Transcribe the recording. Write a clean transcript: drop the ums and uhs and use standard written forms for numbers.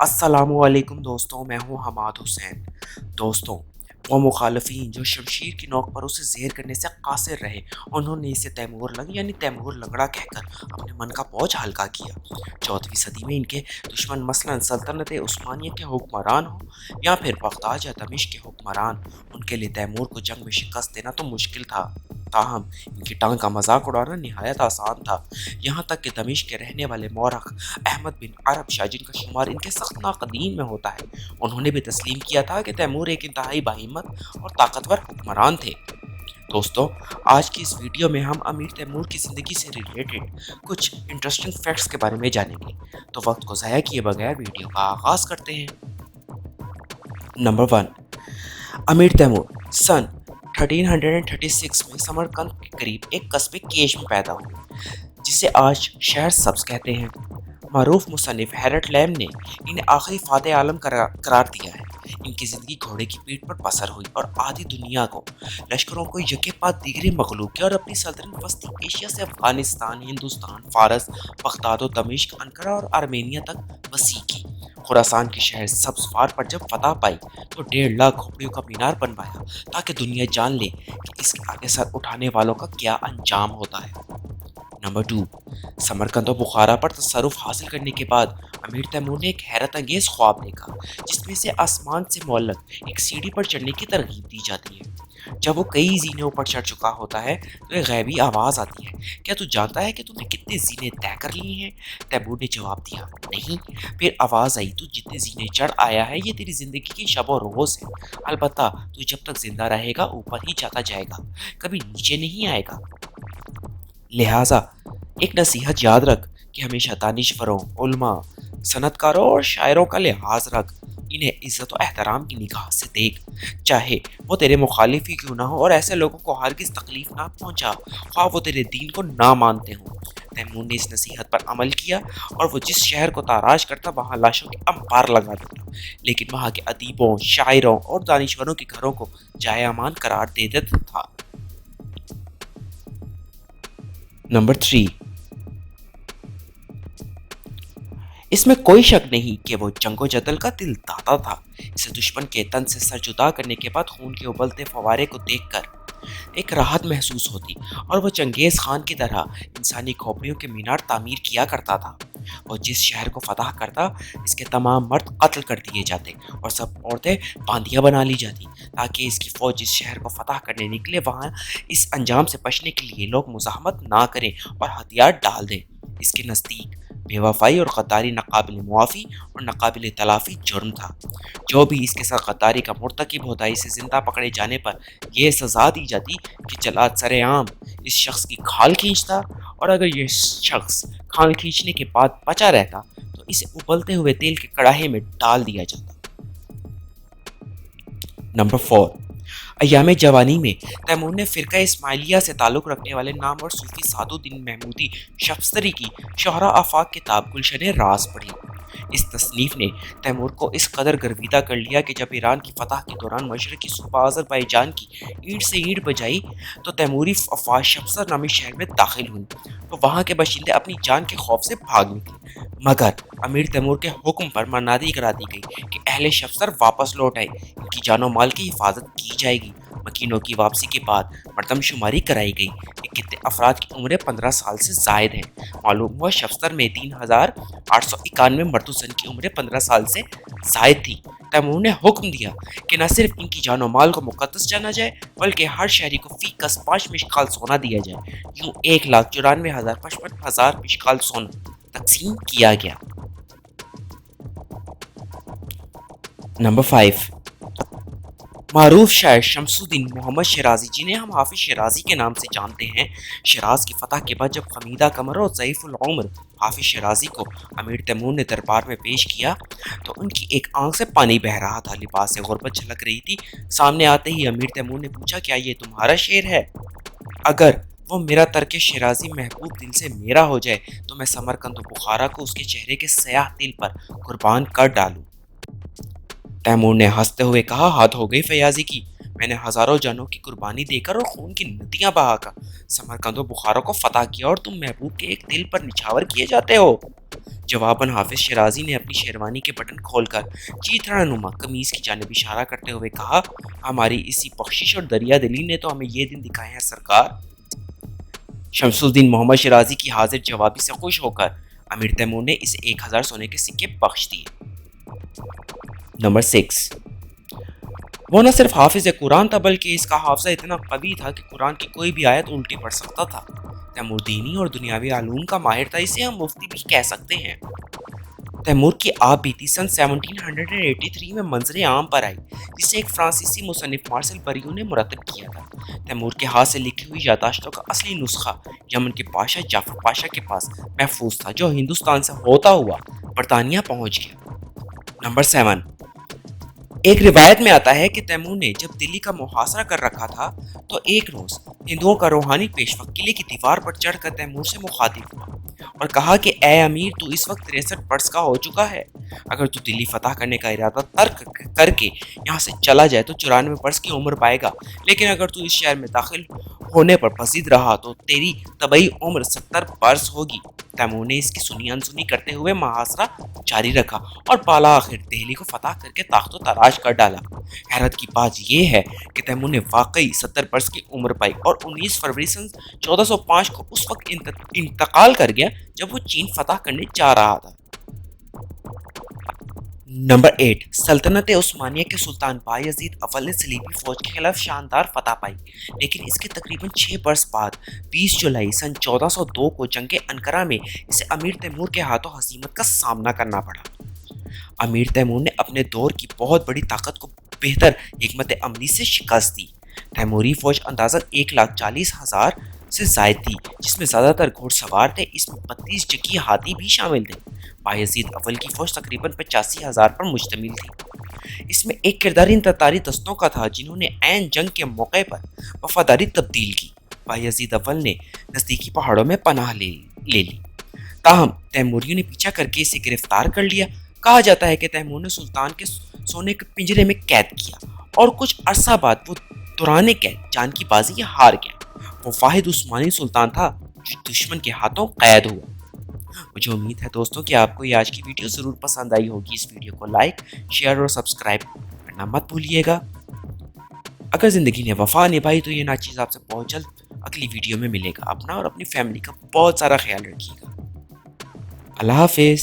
السلام علیکم دوستوں، میں ہوں حماد حسین۔ دوستوں، وہ مخالفین جو شمشیر کی نوک پر اسے زیر کرنے سے قاصر رہے، انہوں نے اسے تیمور لنگ یعنی تیمور لنگڑا کہہ کر اپنے من کا بوجھ ہلکا کیا۔ 14ویں صدی میں ان کے دشمن مثلاً سلطنت عثمانیہ کے حکمران ہوں یا پھر بغداد یا دمشق کے حکمران، ان کے لیے تیمور کو جنگ میں شکست دینا تو مشکل تھا، تاہم ان کی ٹانگ کا مذاق اڑانا نہایت آسان تھا۔ یہاں تک کہ دمشق کے رہنے والے مورخ احمد بن عرب شاہ، جن کا شمار ان کے سخت ناقدین میں ہوتا ہے، انہوں نے بھی تسلیم کیا تھا کہ تیمور ایک انتہائی باہمت اور طاقتور حکمران تھے۔ دوستوں، آج کی اس ویڈیو میں ہم امیر تیمور کی زندگی سے ریلیٹڈ کچھ انٹرسٹنگ فیکٹس کے بارے میں جانیں گے، تو وقت کو ضائع کیے بغیر ویڈیو کا آغاز کرتے ہیں۔ نمبر 1، امیر تیمور سن 1336 میں سمرقند کے قریب ایک قصبے کیش میں پیدا ہوئے، جسے آج شہر سبز کہتے ہیں۔ معروف مصنف ہیرٹ لیم نے انہیں آخری فاتح عالم قرار دیا ہے۔ ان کی زندگی گھوڑے کی پیٹھ پر بسر ہوئی اور آدھی دنیا کو، لشکروں کو یکے بعد دیگرے مغلوب کیا اور اپنی سلطنت وسطی ایشیا سے افغانستان، ہندوستان، فارس، بغداد و دمشق، انقرہ اور آرمینیا تک وسیع کی۔ خراسان کے شہر سبز وار پر جب فتح پائی تو 1.5 لاکھ کھوپڑیوں کا مینار بنوایا تاکہ دنیا جان لے کہ اس کے آگے سر اٹھانے والوں کا کیا انجام ہوتا ہے۔ نمبر 2، سمرقند و بخارا پر تصرف حاصل کرنے کے بعد امیر تیمور نے ایک حیرت انگیز خواب دیکھا، جس میں سے آسمان سے معلق ایک سیڑھی پر چڑھنے کی ترغیب دی جاتی ہے۔ جب وہ کئی زینے اوپر چڑھ چکا ہوتا ہے تو ایک غیبی آواز آتی ہے، کیا تو جانتا ہے کہ تو نے کتنے زینے طے کر لیے ہیں؟ تیمور نے جواب دیا، نہیں۔ پھر آواز آئی، تو جتنے زینے چڑھ آیا ہے یہ تیری زندگی کی شب و روز ہے، البتہ تو جب تک زندہ رہے گا اوپر ہی جاتا جائے گا، کبھی نیچے نہیں آئے گا۔ لہٰذا ایک نصیحت یاد رکھ کہ ہمیشہ دانشوروں، علماء، صنعت کاروں اور شاعروں کا لحاظ رکھ، انہیں عزت و احترام کی نگاہ سے دیکھ، چاہے وہ تیرے مخالف ہی کیوں نہ ہو، اور ایسے لوگوں کو ہرگز تکلیف نہ پہنچا خواہ وہ تیرے دین کو نہ مانتے ہوں۔ تیمور نے اس نصیحت پر عمل کیا اور وہ جس شہر کو تاراج کرتا وہاں لاشوں کے انبار لگا دیتا، لیکن وہاں کے ادیبوں، شاعروں اور دانشوروں کے گھروں کو جائے امان قرار دے دیتا تھا۔ نمبر 3، اس میں کوئی شک نہیں کہ وہ جنگ و جدل کا دل داتا تھا۔ اسے دشمن کے تن سے سر جدا کرنے کے بعد خون کے ابلتے فوارے کو دیکھ کر ایک راحت محسوس ہوتی اور وہ چنگیز خان کی طرح انسانی کھوپڑیوں کے مینار تعمیر کیا کرتا تھا۔ وہ جس شہر کو فتح کرتا اس کے تمام مرد قتل کر دیے جاتے اور سب عورتیں باندیاں بنا لی جاتی تاکہ اس کی فوج جس شہر کو فتح کرنے نکلے وہاں اس انجام سے بچنے کے لیے لوگ مزاحمت نہ کریں اور ہتھیار ڈال دیں۔ اس کے نزدیک بے وفائی اور غداری ناقابل معافی اور ناقابل تلافی جرم تھا۔ جو بھی اس کے ساتھ غداری کا مرتکب ہوتا اسے زندہ پکڑے جانے پر یہ سزا دی جاتی کہ جلاد سر عام اس شخص کی کھال کھینچتا، اور اگر یہ شخص کھال کھینچنے کے بعد بچا رہتا تو اسے ابلتے ہوئے تیل کے کڑاہے میں ڈال دیا جاتا۔ نمبر 4، ایام جوانی میں تیمور نے فرقہ اسماعیلیہ سے تعلق رکھنے والے نامور صوفی سعد الدین محمودی شبستری کی شہرا آفاق کتاب گلشن راز پڑھی۔ اس تصنیف نے تیمور کو اس قدر گرویدہ کر لیا کہ جب ایران کی فتح کے دوران مشرقی صوبہ آذربائیجان کی اینٹ سے اینٹ بجائی تو تیموری افواج شبستر نامی شہر میں داخل ہوئی تو وہاں کے باشندے اپنی جان کے خوف سے بھاگ نکلے، مگر امیر تیمور کے حکم پر منادی کرا دی گئی کہ اہل شبستر واپس لوٹ آئے، ان کی جان و مال کی حفاظت کی جائے گی۔ مکینوں کی واپسی کے بعد مردم شماری کرائی گئی کہ کتنے افراد کی عمریں 15 سال سے زائد ہیں۔ معلوم ہوا شبستر میں 3891 مرد و زن کی عمریں 15 سال سے زائد تھی۔ تیمور نے حکم دیا کہ نہ صرف ان کی جان و مال کو مقدس جانا جائے بلکہ ہر شہری کو فی کس 5 مشکال سونا دیا جائے۔ یوں 1,94,055 مشکال سونا تقسیم کیا گیا۔ نمبر 5، معروف شاعر شمس الدین محمد شیرازی، جنہیں ہم حافظ شیرازی کے نام سے جانتے ہیں، شیراز کی فتح کے بعد جب خمیدہ کمر اور ضعیف العمر حافظ شیرازی کو امیر تیمور نے دربار میں پیش کیا تو ان کی ایک آنکھ سے پانی بہہ رہا تھا، لباس سے غربت جھلک رہی تھی۔ سامنے آتے ہی امیر تیمور نے پوچھا، کیا یہ تمہارا شعر ہے؟ اگر وہ میرا ترک شیرازی محبوب دل سے میرا ہو جائے تو میں سمرقند و بخارا کو اس کے چہرے کے سیاہ دل پر قربان کر ڈالوں۔ تیمور نے ہنستے ہوئے کہا، حد ہو گئی فیاضی کی، میں نے ہزاروں جانوں کی قربانی دے کر اور خون کی ندیاں بہا کر سمرقند و بخارا کو فتح کیا اور تم محبوب کے ایک دل پر نچھاور کیے جاتے ہو۔ جواباً حافظ شیرازی نے اپنی شیروانی کے بٹن کھول کر چیترا نما قمیض کی جانب اشارہ کرتے ہوئے کہا، ہماری اسی بخشش اور دریا دلی نے تو ہمیں یہ دن دکھائے ہیں سرکار۔ شمس الدین محمد شیرازی کی حاضر جوابی سے خوش ہو کر امیر تیمور نے اسے 1000 سونے کے سکے بخش دیے۔ نمبر 6، وہ نہ صرف حافظ قرآن تھا بلکہ اس کا حافظہ اتنا قوی تھا کہ قرآن کی کوئی بھی آیت الٹی پڑھ سکتا تھا۔ تیمور دینی اور دنیاوی علوم کا ماہر تھا، اسے ہم مفتی بھی کہہ سکتے ہیں۔ تیمور کی آپ بیتی سن 1783 میں منظر عام پر آئی، جسے ایک فرانسیسی مصنف مارسل بریو نے مرتب کیا تھا۔ تیمور کے ہاتھ سے لکھی ہوئی یادداشتوں کا اصلی نسخہ یمن کے بادشاہ جعفر پاشا کے پاس محفوظ تھا، جو ہندوستان سے ہوتا ہوا برطانیہ پہنچ گیا۔ نمبر 7، ایک روایت میں آتا ہے کہ تیمور نے جب دلی کا محاصرہ کر رکھا تھا تو ایک روز ہندوؤں کا روحانی پیشوا قلعے کی دیوار پر چڑھ کر تیمور سے مخاطب ہوا اور کہا کہ اے امیر، تو اس وقت 63 برس کا ہو چکا ہے، اگر تو دلی فتح کرنے کا ارادہ ترک کر کے یہاں سے چلا جائے تو 94 برس کی عمر پائے گا، لیکن اگر تو اس شہر میں داخل ہونے پر پذیر رہا تو تیری طبعی عمر 70 برس ہوگی۔ تیمور نے اس کی سنی انسنی کرتے ہوئے محاصرہ جاری رکھا اور بالآخر دہلی کو فتح کر کے تاخت و تاراج کر ڈالا۔ حیرت کی بات یہ ہے کہ تیمور نے واقعی 70 برس کی عمر پائی اور 19 فروری سن 1405 کو اس وقت انتقال کر گیا جب وہ چین فتح کرنے جا رہا تھا۔ نمبر 8، سلطنت عثمانیہ کے سلطان بایزید اول نے صلیبی فوج کے خلاف شاندار فتح پائی، لیکن اس کے تقریباً 6 برس بعد 20 جولائی سن 1402 کو جنگ انقرہ میں اسے امیر تیمور کے ہاتھوں ہزیمت کا سامنا کرنا پڑا۔ امیر تیمور نے اپنے دور کی بہت بڑی طاقت کو بہتر حکمت عملی سے شکست دی۔ تیموری فوج اندازاً 1,40,000 سے زائد تھی، جس میں زیادہ تر گھوڑ سوار تھے، اس میں 32 جنگی ہاتھی بھی شامل تھے۔ بایزید اول کی فوج تقریباً 85,000 پر مشتمل تھی۔ اس میں ایک کرداری تتاری دستوں کا تھا جنہوں نے عین جنگ کے موقع پر وفاداری تبدیل کی۔ بایزید اول نے نزدیکی پہاڑوں میں پناہ لے لی، تاہم تیموریوں نے پیچھا کر کے اسے گرفتار کر لیا۔ کہا جاتا ہے کہ تیمور نے سلطان کے سونے کے پنجرے میں قید کیا اور کچھ عرصہ بعد وہ دوران قید جان کی بازی ہار گیا۔ وہ واحد عثمانی سلطان تھا جو دشمن کے ہاتھوں قید ہوا۔ مجھے امید ہے دوستوں کہ آپ کو یہ آج کی ویڈیو ضرور پسند آئی ہوگی۔ اس ویڈیو کو لائک، شیئر اور سبسکرائب کرنا مت بھولیے گا۔ اگر زندگی نے وفا نبھائی تو یہ ناچیز آپ سے بہت جلد اگلی ویڈیو میں ملے گا۔ اپنا اور اپنی فیملی کا بہت سارا خیال رکھیے گا۔ اللہ حافظ۔